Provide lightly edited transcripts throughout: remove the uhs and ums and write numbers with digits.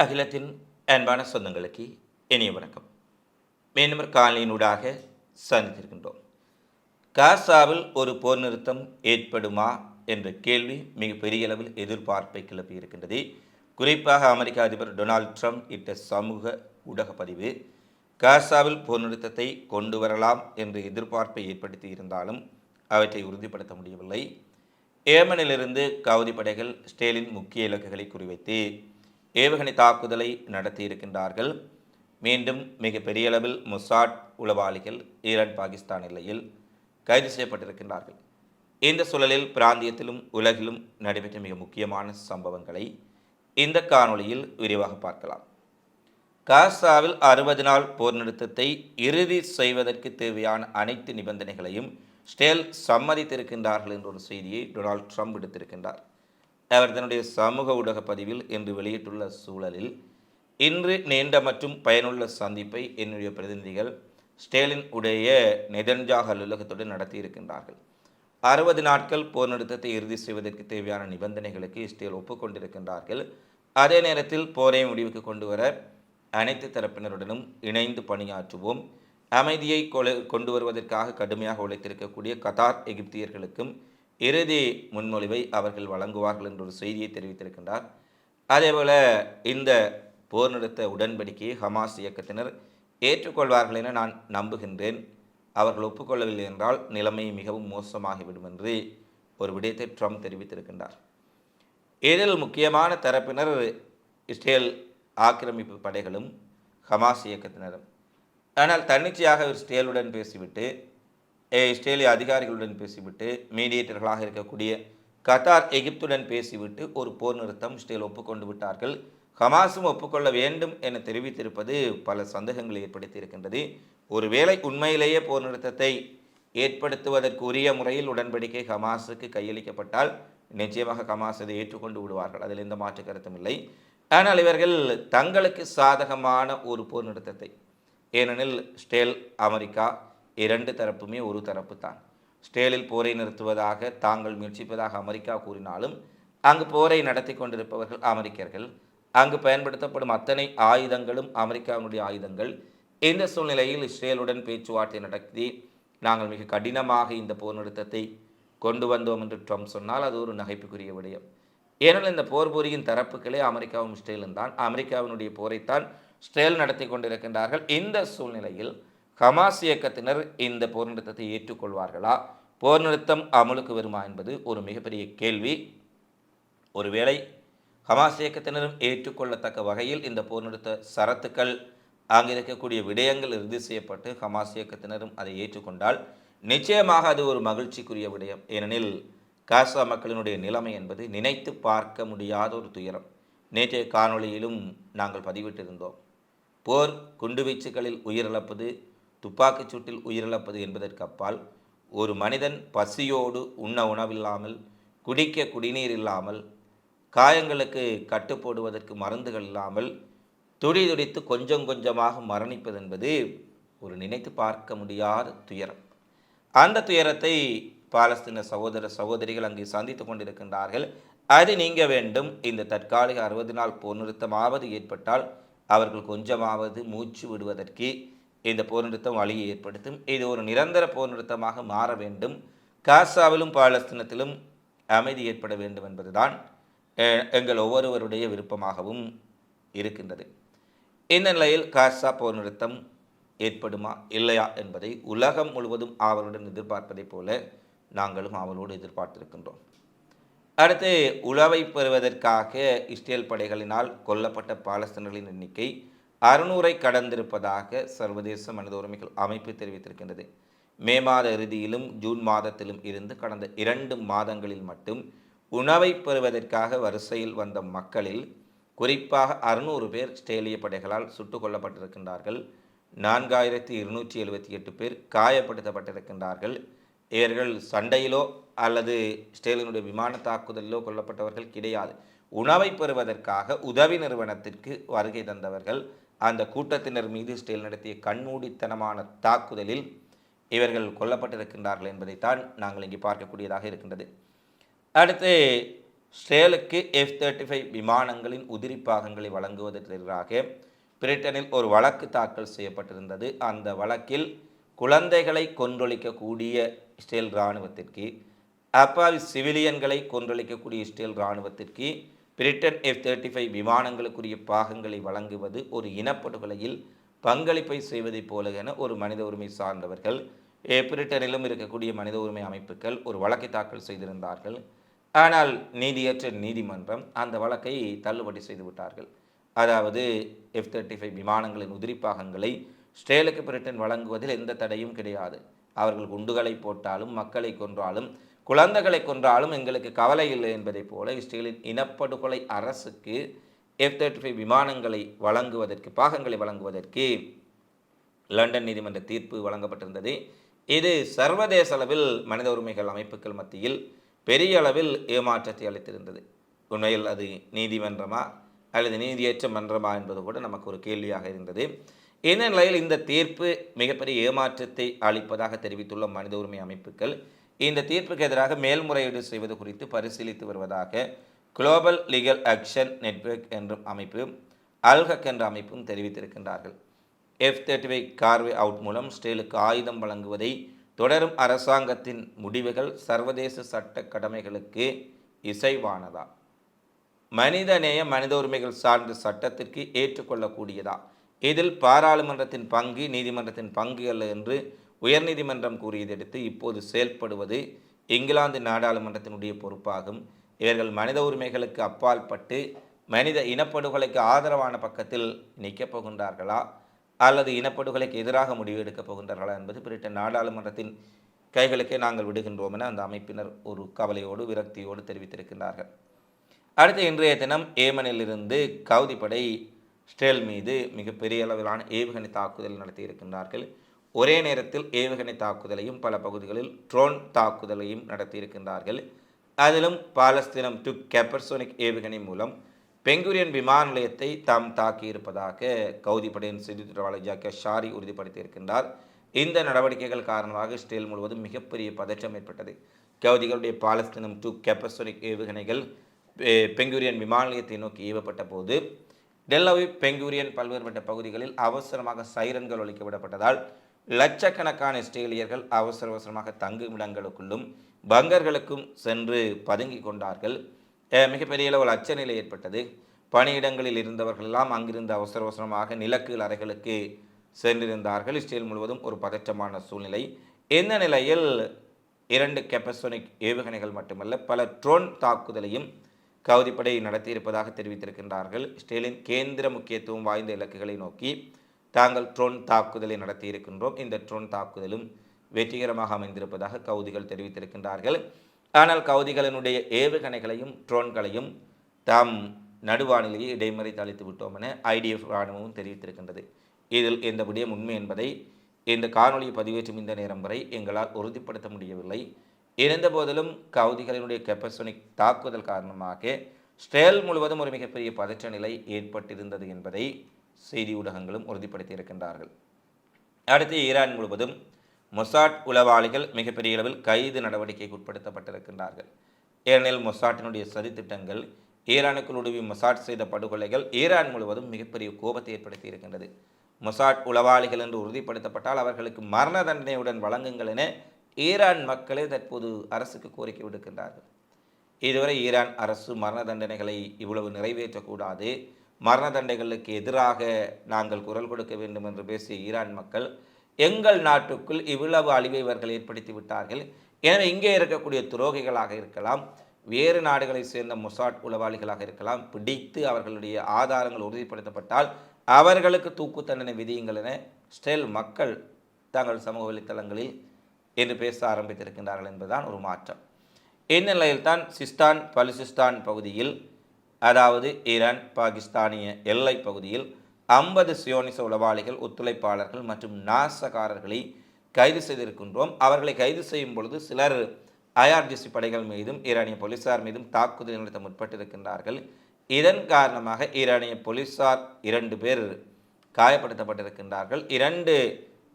அகிலத்தின் அன்பான சொந்தங்களுக்கு இனிய வணக்கம். மீண்டும் ஒரு காலையினூடாக சந்தித்திருக்கின்றோம். காசாவில் ஒரு போர் நிறுத்தம் ஏற்படுமா என்ற கேள்வி மிக பெரிய அளவில் எதிர்பார்ப்பை கிளப்பி இருக்கின்றது. குறிப்பாக அமெரிக்க அதிபர் டொனால்ட் ட்ரம்ப் இட்ட சமூக ஊடக பதிவு காசாவில் போர் நிறுத்தத்தை கொண்டு வரலாம் என்ற எதிர்பார்ப்பை ஏற்படுத்தி இருந்தாலும் அவற்றை உறுதிப்படுத்த முடியவில்லை. ஏமனிலிருந்து கவுதி படைகள் இஸ்ரேலின் முக்கிய இலக்குகளை குறிவைத்து ஏவுகணை தாக்குதலை நடத்தியிருக்கின்றார்கள். மீண்டும் மிக பெரிய அளவில் மொசாட் உளவாளிகள் ஈரான் பாகிஸ்தான் எல்லையில் கைது செய்யப்பட்டிருக்கின்றார்கள். இந்த சூழலில் பிராந்தியத்திலும் உலகிலும் நடைபெற்ற மிக முக்கியமான சம்பவங்களை இந்த காணொளியில் விரிவாக பார்க்கலாம். காசாவில் 60 நாள் போர் நிறுத்தத்தை இறுதி செய்வதற்கு தேவையான அனைத்து நிபந்தனைகளையும் இஸ்ரேல் சம்மதித்திருக்கின்றார்கள் என்ற ஒரு செய்தியை டொனால்ட் ட்ரம்ப் விடுத்திருக்கின்றார். அவர் தன்னுடைய சமூக ஊடக பதிவில் இன்று வெளியிட்டுள்ள சூழலில், இன்று நீண்ட மற்றும் பயனுள்ள சந்திப்பை என்னுடைய பிரதிநிதிகள் ஸ்டேலின் உடைய நெதன்யாகு அலுவலகத்துடன் நடத்தியிருக்கின்றார்கள். 60 நாட்கள் போர் நிறுத்தத்தை இறுதி செய்வதற்கு தேவையான நிபந்தனைகளுக்கு இஸ்ரேல் ஒப்புக்கொண்டிருக்கின்றார்கள். அதே நேரத்தில் போரை முடிவுக்கு கொண்டு வர அனைத்து தரப்பினருடனும் இணைந்து பணியாற்றுவோம். அமைதியை கொண்டு வருவதற்காக கடுமையாக உழைத்திருக்கக்கூடிய கத்தார் எகிப்தியர்களுக்கும் இறுதி முன்மொழிவை அவர்கள் வழங்குவார்கள் என்ற ஒரு செய்தியை தெரிவித்திருக்கின்றார். அதேபோல இந்த போர் நிறுத்த உடன்படிக்கையை ஹமாஸ் இயக்கத்தினர் ஏற்றுக்கொள்வார்கள் என நான் நம்புகின்றேன். அவர்கள் ஒப்புக்கொள்ளவில்லை என்றால் நிலைமை மிகவும் மோசமாகிவிடும் என்று ஒரு விடயத்தை ட்ரம்ப் தெரிவித்திருக்கின்றார். இதில் முக்கியமான தரப்பினர் இஸ்ரேல் ஆக்கிரமிப்பு படைகளும் ஹமாஸ் இயக்கத்தினரும். ஆனால் தன்னிச்சையாக இஸ்ரேலுடன் பேசிவிட்டு இஸ்ரேலிய அதிகாரிகளுடன் பேசிவிட்டு மீடியேட்டர்களாக இருக்கக்கூடிய கத்தார் எகிப்துடன் பேசிவிட்டு ஒரு போர் நிறுத்தம் இஸ்ரேல் ஒப்புக்கொண்டு விட்டார்கள். ஹமாஸும் ஒப்புக்கொள்ள வேண்டும் என தெரிவித்திருப்பது பல சந்தேகங்களை ஏற்படுத்தி இருக்கின்றது. ஒருவேளை உண்மையிலேயே போர் நிறுத்தத்தை ஏற்படுத்துவதற்கு உரிய முறையில் உடன்படிக்கை ஹமாஸுக்கு கையளிக்கப்பட்டால் நிச்சயமாக ஹமாஸ் அதை ஏற்றுக்கொண்டு விடுவார்கள். அதில் எந்த மாற்று கருத்தும் இல்லை. ஆனால் இவர்கள் தங்களுக்கு சாதகமான ஒரு போர் நிறுத்தத்தை, ஏனெனில் இஸ்ரேல் அமெரிக்கா இரண்டு தரப்புமே ஒரு தரப்பு தான். இஸ்ரேலில் போரை நிறுத்துவதாக தாங்கள் முயற்சிப்பதாக அமெரிக்கா கூறினாலும் அங்கு போரை நடத்தி கொண்டிருப்பவர்கள் அமெரிக்கர்கள். அங்கு பயன்படுத்தப்படும் அத்தனை ஆயுதங்களும் அமெரிக்காவினுடைய ஆயுதங்கள். இந்த சூழ்நிலையில் இஸ்ரேலுடன் பேச்சுவார்த்தை நடத்தி நாங்கள் மிக கடினமாக இந்த போர் நிறுத்தத்தை கொண்டு வந்தோம் என்று ட்ரம்ப் சொன்னால் அது ஒரு நகைப்புக்குரிய விடயம். ஏனெனில் இந்த போர் புரியும் தரப்புகளே அமெரிக்காவும் இஸ்ரேலும் தான். அமெரிக்காவினுடைய போரைத்தான் இஸ்ரேல் நடத்தி கொண்டிருக்கின்றார்கள். இந்த சூழ்நிலையில் ஹமாஸ் இயக்கத்தினர் இந்த போர் நிறுத்தத்தை ஏற்றுக்கொள்வார்களா, போர் நிறுத்தம் அமலுக்கு வருமா என்பது ஒரு மிகப்பெரிய கேள்வி. ஒருவேளை ஹமாஸ் இயக்கத்தினரும் ஏற்றுக்கொள்ளத்தக்க வகையில் இந்த போர் நிறுத்த சரத்துக்கள் அங்கே இருக்கக்கூடிய விடயங்கள் இறுதி செய்யப்பட்டு ஹமாஸ் இயக்கத்தினரும் அதை ஏற்றுக்கொண்டால் நிச்சயமாக அது ஒரு மகிழ்ச்சிக்குரிய விடயம். ஏனெனில் காசா மக்களினுடைய நிலைமை என்பது நினைத்து பார்க்க முடியாத ஒரு துயரம். நேற்றைய காணொளியிலும் நாங்கள் பதிவிட்டிருந்தோம். போர் குண்டுவீச்சுகளில் உயிரிழப்பது, துப்பாக்கிச் சூட்டில் உயிரிழப்பது என்பதற்கு அப்பால் ஒரு மனிதன் பசியோடு உண்ண உணவில்லாமல், குடிக்க குடிநீர் இல்லாமல், காயங்களுக்கு கட்டுப்போடுவதற்கு மருந்துகள் இல்லாமல் துடி துடித்து கொஞ்சம் கொஞ்சமாக மரணிப்பது என்பது ஒரு நினைத்து பார்க்க முடியாத துயரம். அந்த துயரத்தை பாலஸ்தீன சகோதர சகோதரிகள் அங்கே சந்தித்து கொண்டிருக்கின்றார்கள். அது நீங்க வேண்டும். இந்த தற்காலிக 60 நாள் போர் நிறுத்தமாவது ஏற்பட்டால் அவர்கள் கொஞ்சமாவது மூச்சு விடுவதற்கு இந்த போர் நிறுத்தம் வழியை ஏற்படுத்தும். இது ஒரு நிரந்தர போர் நிறுத்தமாக மாற வேண்டும். காசாவிலும் பாலஸ்தீனத்திலும் அமைதி ஏற்பட வேண்டும் என்பதுதான் எங்கள் ஒவ்வொருவருடைய விருப்பமாகவும் இருக்கின்றது. இந்த நிலையில் காசா போர் நிறுத்தம் ஏற்படுமா இல்லையா என்பதை உலகம் முழுவதும் ஆவலுடன் எதிர்பார்ப்பதைப் போல நாங்களும் ஆவலோடு எதிர்பார்த்திருக்கின்றோம். அடுத்து, உளவை பெறுவதற்காக இஸ்ரேல் படைகளினால் கொல்லப்பட்ட பாலஸ்தீனர்களின் எண்ணிக்கை 600 கடந்திருப்பதாக சர்வதேச மனித உரிமைகள் அமைப்பு தெரிவித்திருக்கின்றது. மே மாத இறுதியிலும் ஜூன் மாதத்திலும் இருந்து கடந்த 2 மாதங்களில் மட்டும் உணவை பெறுவதற்காக வரிசையில் வந்த மக்களில் குறிப்பாக 600 பேர் இஸ்ரேலிய படைகளால் சுட்டுக் கொல்லப்பட்டிருக்கின்றார்கள். 4278 பேர் காயப்படுத்தப்பட்டிருக்கின்றார்கள். இவர்கள் சண்டையிலோ அல்லது இஸ்ரேலினுடைய விமான தாக்குதலிலோ கொல்லப்பட்டவர்கள் கிடையாது. உணவை பெறுவதற்காக உதவி நிறுவனத்திற்கு வருகை தந்தவர்கள். அந்த கூட்டத்தினர் மீது இஸ்ரேல் நடத்திய கண்மூடித்தனமான தாக்குதலில் இவர்கள் கொல்லப்பட்டிருக்கின்றார்கள் என்பதைத்தான் நாங்கள் இங்கே பார்க்கக்கூடியதாக இருக்கின்றது. அடுத்து, இஸ்ரேலுக்கு F-35 விமானங்களின் உதிரி பாகங்களை வழங்குவதற்கு எதிராக பிரிட்டனில் ஒரு வழக்கு தாக்கல் செய்யப்பட்டிருந்தது. அந்த வழக்கில் குழந்தைகளை கொன்றொழிக்கக்கூடிய இஸ்ரேல் இராணுவத்திற்கு, அப்பாவி சிவிலியன்களை கொன்றொழிக்கக்கூடிய இஸ்ரேல் இராணுவத்திற்கு பிரிட்டன் F-35 விமானங்களுக்குரிய பாகங்களை வழங்குவது ஒரு இனப்படுகொலையில் பங்களிப்பை செய்வதைப் போல என ஒரு மனித உரிமை சார்ந்தவர்கள் பிரிட்டனிலும் இருக்கக்கூடிய மனித உரிமை அமைப்புகள் ஒரு வழக்கை தாக்கல் செய்திருந்தார்கள். ஆனால் நீதியற்ற நீதிமன்றம் அந்த வழக்கை தள்ளுபடி செய்து விட்டார்கள். அதாவது F-35 விமானங்களின் உதிரிப்பாகங்களை இஸ்ரேலுக்கு பிரிட்டன் வழங்குவதில் எந்த தடையும் கிடையாது. அவர்கள் குண்டுகளை போட்டாலும், மக்களை கொன்றாலும், குழந்தைகளை கொன்றாலும் எங்களுக்கு கவலை இல்லை என்பதைப் போல இஸ்ரேலின் இனப்படுகொலை அரசுக்கு F-35 விமானங்களை வழங்குவதற்கு, பாகங்களை வழங்குவதற்கு லண்டன் நீதிமன்ற தீர்ப்பு வழங்கப்பட்டிருந்தது. இது சர்வதேச அளவில் மனித உரிமைகள் அமைப்புகள் மத்தியில் பெரிய அளவில் ஏமாற்றத்தை அளித்திருந்தது. உண்மையில் அது நீதிமன்றமா அல்லது நீதியற்ற மன்றமா என்பது கூட நமக்கு ஒரு கேள்வியாக இருந்தது. இந்த நிலையில் இந்த தீர்ப்பு மிகப்பெரிய ஏமாற்றத்தை அளிப்பதாக தெரிவித்துள்ள மனித உரிமை அமைப்புகள் இந்த தீர்ப்புக்கு எதிராக மேல்முறையீடு செய்வது குறித்து பரிசீலித்து வருவதாக குளோபல் லீகல் ஆக்ஷன் நெட்வொர்க் என்ற அமைப்பு, அல்ஹக் என்ற அமைப்பும் தெரிவித்திருக்கின்றார்கள். F-35 கார்வே அவுட் மூலம் இஸ்ரேலுக்கு ஆயுதம் வழங்குவதை தொடரும் அரசாங்கத்தின் முடிவுகள் சர்வதேச சட்ட கடமைகளுக்கு இசைவானதா, மனிதநேய மனித உரிமைகள் சார்ந்த சட்டத்திற்கு ஏற்றுக்கொள்ளக்கூடியதா, இதில் பாராளுமன்றத்தின் பங்கு நீதிமன்றத்தின் பங்கு அல்ல என்று உயர்நீதிமன்றம் கூறியதெடுத்து இப்போது செயல்படுவது இங்கிலாந்து நாடாளுமன்றத்தினுடைய பொறுப்பாகும். இவர்கள் மனித உரிமைகளுக்கு அப்பாற்பட்டு மனித இனப்படுகொலைக்கு ஆதரவான பக்கத்தில் நிற்கப் போகின்றார்களா அல்லது இனப்படுகொலைக்கு எதிராக முடிவு எடுக்கப் போகின்றார்களா என்பது பிரிட்டன் நாடாளுமன்றத்தின் கைகளுக்கே நாங்கள் விடுகின்றோம் என அந்த அமைப்பினர் ஒரு கவலையோடு விரக்தியோடு தெரிவித்திருக்கின்றார்கள். அடுத்து இன்றைய தினம் ஏமனிலிருந்து கவுதிப்படை இஸ்ரேல் மீது மிகப்பெரிய அளவிலான ஏவுகணை தாக்குதல் நடத்தியிருக்கின்றார்கள். ஒரே நேரத்தில் ஏவுகணை தாக்குதலையும் பல பகுதிகளில் ட்ரோன் தாக்குதலையும் நடத்தியிருக்கின்றார்கள். அதிலும் பாலஸ்தீனம் டு கேப்பர்சோனிக் ஏவுகணை மூலம் பெங்குரியன் விமான நிலையத்தை தாம் தாக்கியிருப்பதாக கவுதிப்படையின் செய்தி தொடர்பாளர் ஜாக்கே ஷாரி உறுதிப்படுத்தியிருக்கின்றார். இந்த நடவடிக்கைகள் காரணமாக இஸ்ரேல் முழுவதும் மிகப்பெரிய பதற்றம் ஏற்பட்டது. கவுதிகளுடைய பாலஸ்தீனம் டு கேப்பர்சோனிக் ஏவுகணைகள் பெங்குரியன் விமான நிலையத்தை நோக்கி ஏவப்பட்ட போது டெல்லவிவ் பெங்குரியன் பல்வேறுபட்ட பகுதிகளில் அவசரமாக சைரன்கள் ஒலிக்க விடப்பட்டதால் லட்சக்கணக்கான இஸ்ரேலியர்கள் அவசரமாக தங்குமிடங்களுக்குள்ளும் பங்கர்களுக்கும் சென்று பதுங்கி கொண்டார்கள். மிகப்பெரிய அளவில் அச்ச நிலை ஏற்பட்டது. பணியிடங்களில் இருந்தவர்கள் எல்லாம் அங்கிருந்து அவசரமாக நிலக்கீழ் அறைகளுக்கு சென்றிருந்தார்கள். இஸ்ரேல் முழுவதும் ஒரு பதற்றமான சூழ்நிலை. இந்த நிலையில் 2 கேப்பர்சோனிக் ஏவுகணைகள் மட்டுமல்ல பல ட்ரோன் தாக்குதலையும் கவுதிப்படை நடத்தியிருப்பதாக தெரிவித்திருக்கின்றார்கள். இஸ்ரேலின் கேந்திர முக்கியத்துவம் வாய்ந்த இலக்குகளை நோக்கி தாங்கள் ட்ரோன் தாக்குதலை நடத்தியிருக்கின்றோம். இந்த ட்ரோன் தாக்குதலும் வெற்றிகரமாக அமைந்திருப்பதாக கவுதிகள் தெரிவித்திருக்கின்றார்கள். ஆனால் கவுதிகளினுடைய ஏவுகணைகளையும் ட்ரோன்களையும் தாம் நடுவானிலேயே இடைமறித்து அளித்து விட்டோம் என IDF இராணுவமும் தெரிவித்திருக்கின்றது. இதில் எந்த விடயம் உண்மை என்பதை இந்த காணொலியை பதிவேற்றும் இந்த நேரம் வரை எங்களால் உறுதிப்படுத்த முடியவில்லை. இருந்தபோதிலும் கவுதிகளினுடைய கேப்பர்சோனிக் தாக்குதல் காரணமாக இஸ்ரேல் முழுவதும் ஒரு மிகப்பெரிய பதற்ற நிலை ஏற்பட்டிருந்தது என்பதை செய்தி ஊடகங்களும் உறுதிப்படுத்தியிருக்கின்றார்கள். அடுத்து ஈரான் முழுவதும் மொசாட் உளவாளிகள் மிகப்பெரிய அளவில் கைது நடவடிக்கைக்கு உட்படுத்தப்பட்டிருக்கின்றார்கள். ஏனெனில் மொசாட்டினுடைய சதித்திட்டங்கள், ஈரானுக்குள் உடுவி மொசாட் செய்த படுகொலைகள் ஈரான் முழுவதும் மிகப்பெரிய கோபத்தை ஏற்படுத்தி இருக்கின்றது. மொசாட் உளவாளிகள் என்று உறுதிப்படுத்தப்பட்டால் அவர்களுக்கு மரண தண்டனையுடன் வழங்குங்கள் என ஈரான் மக்களே தற்போது அரசுக்கு கோரிக்கை விடுக்கின்றார்கள். இதுவரை ஈரான் அரசு மரண தண்டனைகளை இவ்வளவு நிறைவேற்றக்கூடாது, மரண தண்டனைகளுக்கு எதிராக நாங்கள் குரல் கொடுக்க வேண்டும் என்று பேசிய ஈரான் மக்கள் எங்கள் நாட்டுக்குள் இவ்வளவு அழிவை இவர்கள் ஏற்படுத்தி விட்டார்கள். எனவே இங்கே இருக்கக்கூடிய துரோகிகளாக இருக்கலாம், வேறு நாடுகளை சேர்ந்த மொசாட் உளவாளிகளாக இருக்கலாம், பிடித்து அவர்களுடைய ஆதாரங்கள் உறுதிப்படுத்தப்பட்டால் அவர்களுக்கு தூக்கு தண்டனை விதியுங்கள் என இஸ்ரேல் மக்கள் தங்கள் சமூக வலைத்தளங்களில் என்று பேச ஆரம்பித்திருக்கின்றார்கள் என்பதுதான் ஒரு மாற்றம். இந்நிலையில்தான் சிஸ்தான் பலுசிஸ்தான் பகுதியில், அதாவது ஈரான் பாகிஸ்தானிய எல்லை பகுதியில் 50 சியோனிச உளவாளிகள், ஒத்துழைப்பாளர்கள் மற்றும் நாசகாரர்களை கைது செய்திருக்கின்றோம். அவர்களை கைது செய்யும் பொழுது சிலர் IRGC படைகள் மீதும் ஈரானிய போலீசார் மீதும் தாக்குதல் நடத்த முற்பட்டிருக்கின்றார்கள். இதன் காரணமாக ஈரானிய போலீசார் 2 பேர் காயப்படுத்தப்பட்டிருக்கின்றார்கள். 2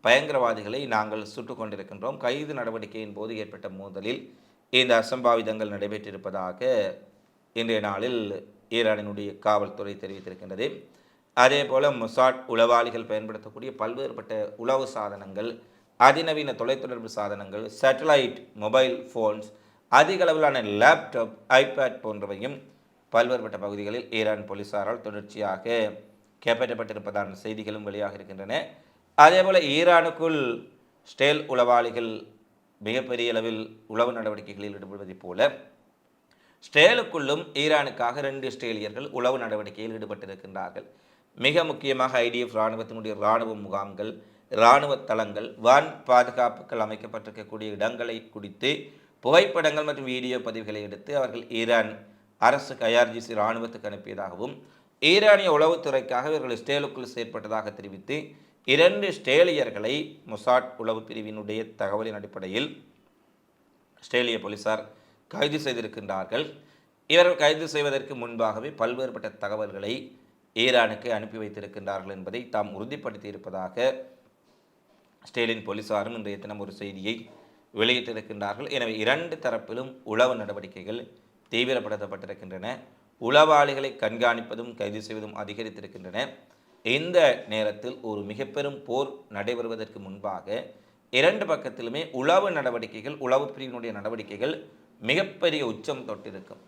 பயங்கரவாதிகளை நாங்கள் சுட்டுக் கொண்டிருக்கின்றோம். கைது நடவடிக்கையின் போது ஏற்பட்ட மோதலில் இந்த அசம்பாவிதங்கள் நடைபெற்றிருப்பதாக இன்றைய நாளில் ஈரானினுடைய காவல்துறை தெரிவித்திருக்கின்றது. அதே போல் மொசாட் உளவாளிகள் பயன்படுத்தக்கூடிய பல்வேறுபட்ட உளவு சாதனங்கள், அதிநவீன தொலைத்தொடர்பு சாதனங்கள், சேட்டலைட் மொபைல் ஃபோன்ஸ், அதிக அளவிலான லேப்டாப், ஐபேட் போன்றவையும் பல்வேறுபட்ட பகுதிகளில் ஈரான் போலீசாரால் தொடர்ச்சியாக கைப்பற்றப்பட்டிருப்பதான செய்திகளும் வெளியாக இருக்கின்றன. அதேபோல் ஈரானுக்குள் ஸ்டேல் உளவாளிகள் மிகப்பெரிய அளவில் உளவு நடவடிக்கைகளில் ஈடுபடுவதைப் போல ஸ்டேலுக்குள்ளும் ஈரானுக்காக 2 ஸ்டேலியர்கள் உளவு நடவடிக்கையில் ஈடுபட்டிருக்கின்றார்கள். மிக முக்கியமாக ஐடிஎஃப் இராணுவத்தினுடைய இராணுவ முகாம்கள், இராணுவ தளங்கள், வான் பாதுகாப்புகள் அமைக்கப்பட்டிருக்கக்கூடிய இடங்களை குறித்து புகைப்படங்கள் மற்றும் வீடியோ பதிவுகளை எடுத்து அவர்கள் ஈரான் அரசு IRGC இராணுவத்துக்கு அனுப்பியதாகவும், ஈரானிய உளவுத்துறைக்காக இவர்கள் ஸ்டேலுக்குள் செயற்பட்டதாக தெரிவித்து 2 ஸ்டேலியர்களை மொசாட் உளவு பிரிவினுடைய தகவலின் அடிப்படையில் ஸ்டேலிய போலீசார் கைது செய்திருக்கின்றார்கள். இவர்கள் கைது செய்வதற்கு முன்பாகவே பல்வேறுபட்ட தகவல்களை ஈரானுக்கு அனுப்பி வைத்திருக்கின்றார்கள் என்பதை தாம் உறுதிப்படுத்தி இருப்பதாக ஸ்டேலின் போலீசாரும் இன்றைய தினம் ஒரு செய்தியை வெளியிட்டிருக்கின்றார்கள். எனவே 2 தரப்பிலும் உளவு நடவடிக்கைகள் தீவிரப்படுத்தப்பட்டிருக்கின்றன. உளவாளிகளை கண்காணிப்பதும் கைது செய்வதும் அதிகரித்திருக்கின்றன. இந்த நேரத்தில் ஒரு மிக பெரும் போர் நடைபெறுவதற்கு முன்பாக 2 பக்கத்திலுமே உளவு நடவடிக்கைகள், உளவு பிரிவினுடைய நடவடிக்கைகள் மிகப்பெரிய உச்சம் தொட்டிருக்கும்.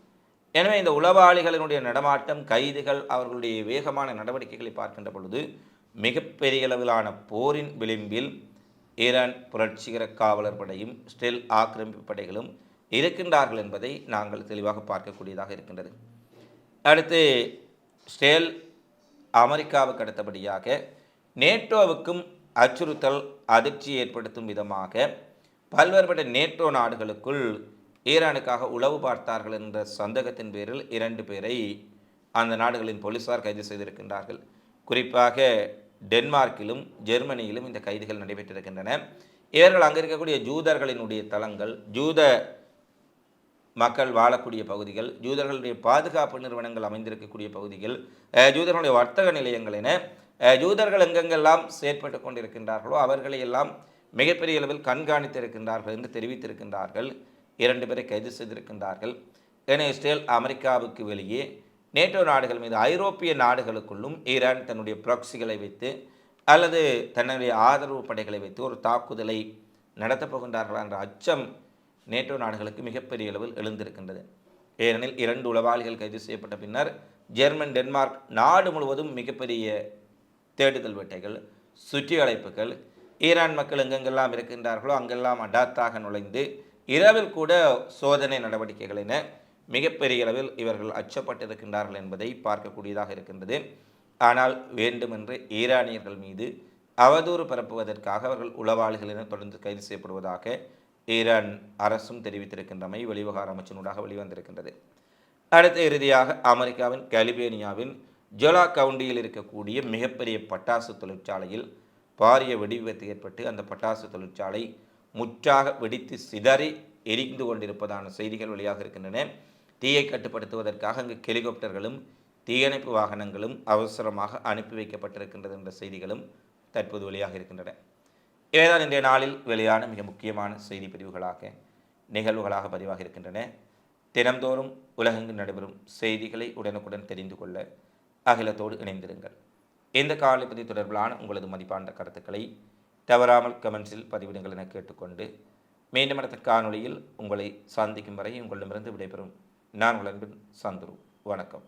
எனவே இந்த உளவாளிகளினுடைய நடமாட்டம், கைதுகள், அவர்களுடைய வேகமான நடவடிக்கைகளை பார்க்கின்ற பொழுது மிகப்பெரிய அளவிலான போரின் விளிம்பில் ஈரான் புரட்சிகர காவலர் படையும் ஸ்டெல் ஆக்கிரமிப்பு படைகளும் இருக்கின்றார்கள் என்பதை நாங்கள் தெளிவாக பார்க்கக்கூடியதாக இருக்கின்றது. அடுத்து ஸ்டேல் அமெரிக்காவுக்கு அடுத்தபடியாக நேட்டோவுக்கும் அச்சுறுத்தல், அதிர்ச்சி ஏற்படுத்தும் விதமாக பல்வேறுபட்ட நேட்டோ நாடுகளுக்குள் ஈரானுக்காக உளவு பார்த்தார்கள் என்ற சந்தேகத்தின் பேரில் 2 பேரை அந்த நாடுகளின் போலீசார் கைது செய்திருக்கின்றார்கள். குறிப்பாக டென்மார்க்கிலும் ஜெர்மனியிலும் இந்த கைதுகள் நடைபெற்றிருக்கின்றன. இவர்கள் அங்கே இருக்கக்கூடிய ஜூதர்களினுடைய தளங்கள், ஜூத மக்கள் வாழக்கூடிய பகுதிகள், ஜூதர்களுடைய பாதுகாப்பு நிறுவனங்கள் அமைந்திருக்கக்கூடிய பகுதிகள், ஜூதர்களுடைய வர்த்தக நிலையங்கள் என ஜூதர்கள் எங்கெங்கெல்லாம் செயற்பட்டு கொண்டிருக்கின்றார்களோ அவர்களை எல்லாம் மிகப்பெரிய அளவில் கண்காணித்திருக்கின்றார்கள் என்று தெரிவித்திருக்கின்றார்கள். 2 பேரை கைது செய்திருக்கின்றார்கள். எனவே இஸ்ரேல் அமெரிக்காவுக்கு வெளியே நேட்டோ நாடுகள் மீது, ஐரோப்பிய நாடுகளுக்குள்ளும் ஈரான் தன்னுடைய ப்ராக்சிகளை வைத்து அல்லது தன்னுடைய ஆதரவு படைகளை வைத்து ஒரு தாக்குதலை நடத்தப் போகின்றார்களா என்ற அச்சம் நேட்டோ நாடுகளுக்கு மிகப்பெரிய அளவில் எழுந்திருக்கின்றது. ஏனெனில் 2 உளவாளிகள் கைது செய்யப்பட்ட பின்னர் ஜெர்மன், டென்மார்க் நாடு முழுவதும் மிகப்பெரிய தேடுதல் வேட்டைகள், சுற்றி அழைப்புகள், ஈரான் மக்கள் எங்கெங்கெல்லாம் இருக்கின்றார்களோ அங்கெல்லாம் அடாத்தாக நுழைந்து இரவில் கூட சோதனை நடவடிக்கைகள் என மிகப்பெரிய அளவில் இவர்கள் அச்சப்பட்டிருக்கின்றார்கள் என்பதை பார்க்கக்கூடியதாக இருக்கின்றது. ஆனால் வேண்டுமென்று ஈரானியர்கள் மீது அவதூறு பரப்புவதற்காக அவர்கள் உளவாளிகள் என தொடர்ந்து கைது செய்யப்படுவதாக ஈரான் அரசும் தெரிவித்திருக்கின்றமை வெளிவிவகார அமைச்சினூடாக வெளிவந்திருக்கின்றது. அடுத்த இறுதியாக அமெரிக்காவின் கலிபோர்னியாவின் ஜோலா கவுண்டியில் இருக்கக்கூடிய மிகப்பெரிய பட்டாசு தொழிற்சாலையில் பாரிய வெடி விபத்து ஏற்பட்டு அந்த பட்டாசு தொழிற்சாலை முற்றாக வெடித்து சிதறி எரிந்து கொண்டிருப்பதான செய்திகள் வெளியாக இருக்கின்றன. தீயை கட்டுப்படுத்துவதற்காக அங்கு ஹெலிகாப்டர்களும் தீயணைப்பு வாகனங்களும் அவசரமாக அனுப்பி வைக்கப்பட்டிருக்கின்றது என்ற செய்திகளும் தற்போது வெளியாக இருக்கின்றன. இவைதான் இன்றைய நாளில் வெளியான மிக முக்கியமான செய்தி பிரிவுகளாக, நிகழ்வுகளாக பதிவாக இருக்கின்றன. தினந்தோறும் உலகெங்கு நடைபெறும் செய்திகளை உடனுக்குடன் தெரிந்து கொள்ள அகிலத்தோடு இணைந்திருங்கள். இந்த காலைப்பதி தொடர்பிலான உங்களது மதிப்பான கருத்துக்களை தவறாமல் கமெண்ட்ஸில் பதிவிடுங்கள் என கேட்டுக்கொண்டு மீண்டும் அடுத்த காணொளியில் உங்களை சந்திக்கும் வரை உங்களிடமிருந்து விடைபெறும் நான் உங்கள் அன்பின் சந்துரு. வணக்கம்.